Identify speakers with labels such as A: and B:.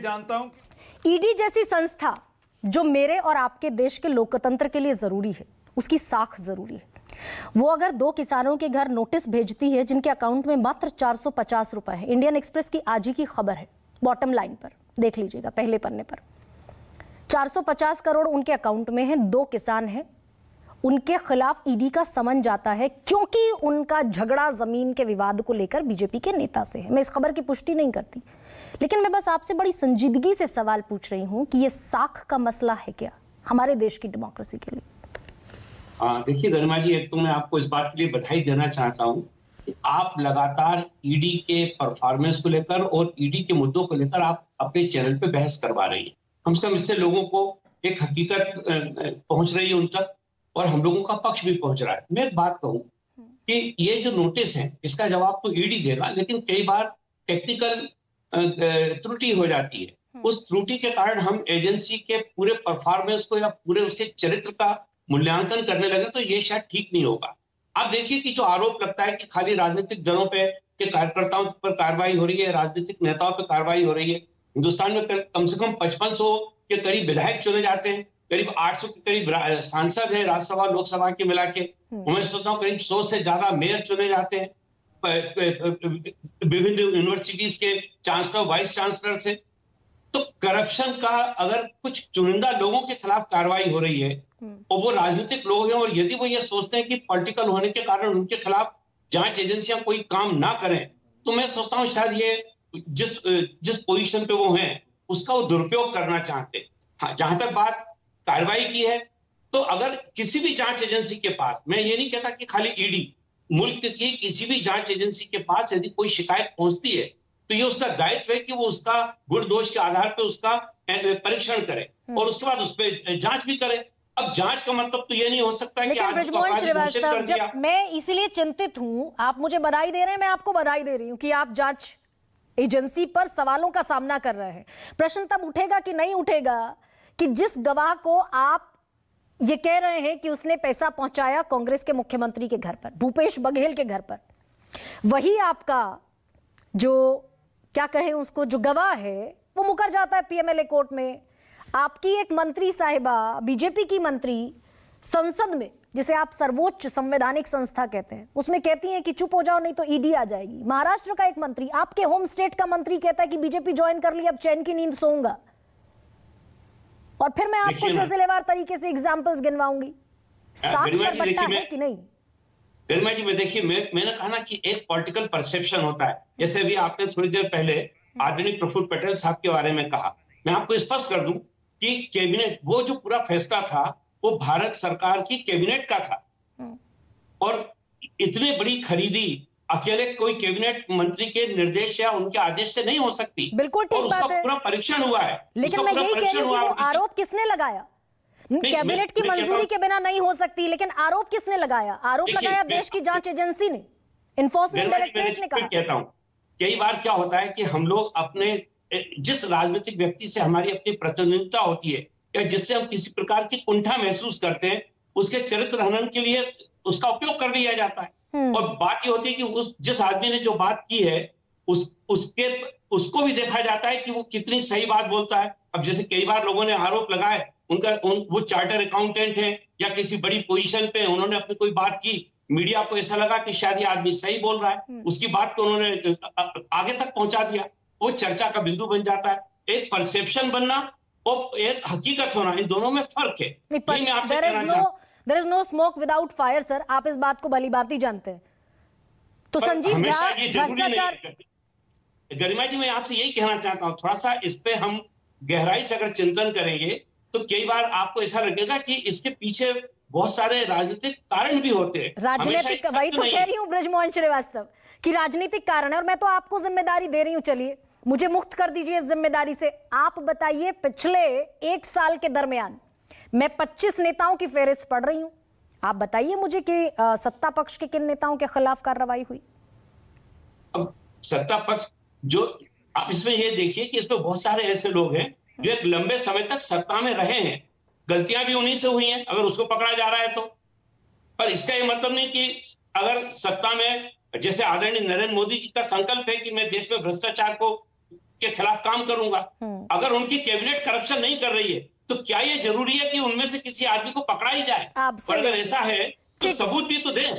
A: जानता हूं।
B: ईडी जैसी संस्था जो मेरे और आपके देश के लोकतंत्र के लिए जरूरी है, उसकी साख जरूरी है। वो अगर 2 किसानों के घर नोटिस भेजती है जिनके अकाउंट में मात्र 450 रुपए है, इंडियन एक्सप्रेस की आज ही की खबर है, बॉटम लाइन पर देख लीजिएगा, पहले पन्ने पर 450 करोड़ उनके अकाउंट में है, 2 किसान हैं, उनके खिलाफ ईडी का समन जाता है क्योंकि उनका झगड़ा जमीन के विवाद को लेकर बीजेपी के नेता से है। मैं इस खबर की पुष्टि नहीं करती, लेकिन मैं बस आपसे बड़ी संजीदगी से सवाल पूछ रही हूं कि यह साख का मसला है क्या हमारे देश की डेमोक्रेसी के लिए?
C: देखिए गरिमा जी, एक तो मैं आपको इस बात के लिए बधाई देना चाहता हूं कि आप लगातार ईडी के परफॉर्मेंस को लेकर और ईडी के मुद्दों को लेकर आप अपने चैनल पे बहस करवा रही हैं। कम से कम इससे लोगों को एक हकीकत पहुंच रही है उन तक, और हम लोगों का पक्ष भी पहुंच रहा है। मैं एक बात कहूं कि ये जो नोटिस है इसका जवाब तो ईडी देगा, लेकिन कई बार टेक्निकल त्रुटि हो जाती है। उस त्रुटि के कारण हम एजेंसी के पूरे परफॉर्मेंस को या पूरे उसके चरित्र का मूल्यांकन करने लगे तो ये शायद ठीक नहीं होगा। आप देखिए कि जो आरोप लगता है कि खाली राजनीतिक दलों पे के कार्यकर्ताओं पर कार्रवाई हो रही है, राजनीतिक नेताओं पर कार्रवाई हो रही है। हिंदुस्तान में कम से कम 5500 के करीब विधायक चुने जाते हैं, करीब 800 के करीब सांसद है राज्यसभा लोकसभा के मिला के। मैं सोचता हूँ करीब 100 से ज्यादा मेयर चुने जाते हैं विभिन्न यूनिवर्सिटीज के चांसलर वाइस चांसलर से। तो करप्शन का अगर कुछ चुनिंदा लोगों के खिलाफ कार्रवाई हो रही है और वो राजनीतिक लोग हैं, और यदि वो ये सोचते हैं कि पॉलिटिकल होने के कारण उनके खिलाफ जांच एजेंसियां कोई काम ना करें, तो मैं सोचता हूं शायद ये जिस पोजीशन पे वो हैं उसका वो दुरुपयोग करना चाहते हैं। हाँ, जहां तक बात कार्रवाई की है, तो अगर किसी भी जांच एजेंसी के पास, मैं ये नहीं कहता कि खाली ईडी, मुल्क की किसी भी जांच एजेंसी के पास यदि कोई शिकायत पहुंचती है तो ये उसका दायित्व है कि वो उसका गुण दोष के आधार पर उसका परीक्षण करे और उसके बाद उस पर जांच भी करे। अब जांच का मतलब तो ये नहीं हो सकता कि आज
B: बृजमोहन श्रीवास्तव, जब मैं इसीलिए चिंतित हूं, आप मुझे बधाई दे रहे हैं, मैं आपको बधाई दे रही हूं कि आप जांच एजेंसी पर सवालों का सामना कर रहे हैं। प्रश्न तब उठेगा कि नहीं उठेगा कि जिस गवाह को आप ये कह रहे हैं कि उसने पैसा पहुंचाया कांग्रेस के मुख्यमंत्री के घर पर, भूपेश बघेल के घर पर, वही आपका जो क्या कहें उसको, जो गवाह है वो मुकर जाता है पीएमएलए कोर्ट में। आपकी एक मंत्री साहिबा, बीजेपी की मंत्री, संसद में, जिसे आप सर्वोच्च संवैधानिक संस्था कहते हैं, उसमें कहती हैं कि चुप हो जाओ नहीं तो ईडी आ जाएगी। महाराष्ट्र का एक मंत्री, आपके होम स्टेट का मंत्री, कहता है कि बीजेपी ज्वाइन कर ली, अब चैन की नींद सोऊंगा। और फिर मैं आपको सिलसिलेवार तरीके से एग्जाम्पल्स गिनवाऊंगी। साथ में बट्टा है कि नहीं?
C: गरिमा जी, मैं देखिए, मैंने कहा ना कि एक पॉलिटिकल परसेप्शन होता है। जैसे अभी आपने थोड़ी देर पहले आदरणीय प्रफुल्ल पटेल साहब के बारे में कहा, मैं आपको स्पष्ट कर दूं कि कैबिनेट, वो जो पूरा फैसला था वो भारत सरकार की कैबिनेट का था, और इतनी बड़ी खरीदी अकेले कोई कैबिनेट मंत्री के निर्देश या उनके आदेश से नहीं हो सकती।
B: बिल्कुल ठीक बात है,
C: पूरा परीक्षण हुआ है।
B: लेकिन मैं यही कह रही हूं कि वो आरोप किसने लगाया? कैबिनेट की मंजूरी के बिना नहीं हो सकती, लेकिन आरोप किसने लगाया? आरोप लगाया देश की जांच एजेंसी ने, इन्फोर्समेंट डायरेक्टरेट ने कहा।
C: कहता हूं, कई बार क्या होता है कि हम लोग अपने जिस राजनीतिक व्यक्ति से हमारी अपनी प्रतिनिधित्व होती है या जिससे हम किसी प्रकार की कुंठा महसूस करते हैं, उसके चरित्र हनन के लिए उसका उपयोग कर लिया जाता है। और बात ये होती है कि जिस आदमी ने जो बात की है उसको भी देखा जाता है कि वो कितनी सही बात बोलता है। अब जैसे कई बार लोगों ने आरोप लगाए, वो चार्टर अकाउंटेंट है या किसी बड़ी पोजीशन पे, उन्होंने अपनी कोई बात की, मीडिया को ऐसा लगा कि शायद ये आदमी सही बोल रहा है, उसकी बात को उन्होंने आगे तक पहुंचा दिया, वो चर्चा का बिंदु बन जाता है। एक परसेप्शन बनना और एक हकीकत होना, इन दोनों में फर्क है। मैं आपसे कहना चाहता हूं,
B: There is no smoke without fire, sir. आप इस बात को भली भांति जानते हैं। तो संजीव झा भ्रष्टाचार,
C: गरिमा जी, मैं आपसे यही कहना चाहता हूं, थोड़ा सा इस पे हम गहराई से अगर चिंतन करेंगे तो कई बार आपको ऐसा लगेगा कि इसके पीछे बहुत सारे राजनीतिक कारण भी होते हैं।
B: राजनीतिक, वही तो कह रही हूँ बृजमोहन श्रीवास्तव कि राजनीतिक कारण है, और मैं तो आपको जिम्मेदारी दे रही हूँ। चलिए, मुझे मुक्त कर दीजिए इस जिम्मेदारी से। आप बताइए, पिछले 1 साल के दरमियान मैं 25 नेताओं की फेहरिस्त पढ़ रही हूं, आप बताइए मुझे कि सत्ता पक्ष के किन नेताओं के खिलाफ कार्रवाई हुई?
C: अब सत्ता पक्ष, जो आप इसमें ये देखिए कि इसमें बहुत सारे ऐसे लोग हैं जो एक लंबे समय तक सत्ता में रहे हैं, गलतियां भी उन्हीं से हुई हैं अगर उसको पकड़ा जा रहा है तो। पर इसका ये मतलब नहीं कि अगर सत्ता में, जैसे आदरणीय नरेंद्र मोदी जी का संकल्प है कि मैं देश में भ्रष्टाचार को के खिलाफ काम करूंगा। अगर उनकी कैबिनेट करप्शन नहीं कर रही है तो क्या ये जरूरी है कि उनमें से किसी आदमी को पकड़ा ही जाए?
B: आप
C: और
B: सही
C: अगर ऐसा है तो
B: ठीक है।
C: सबूत भी तो दें।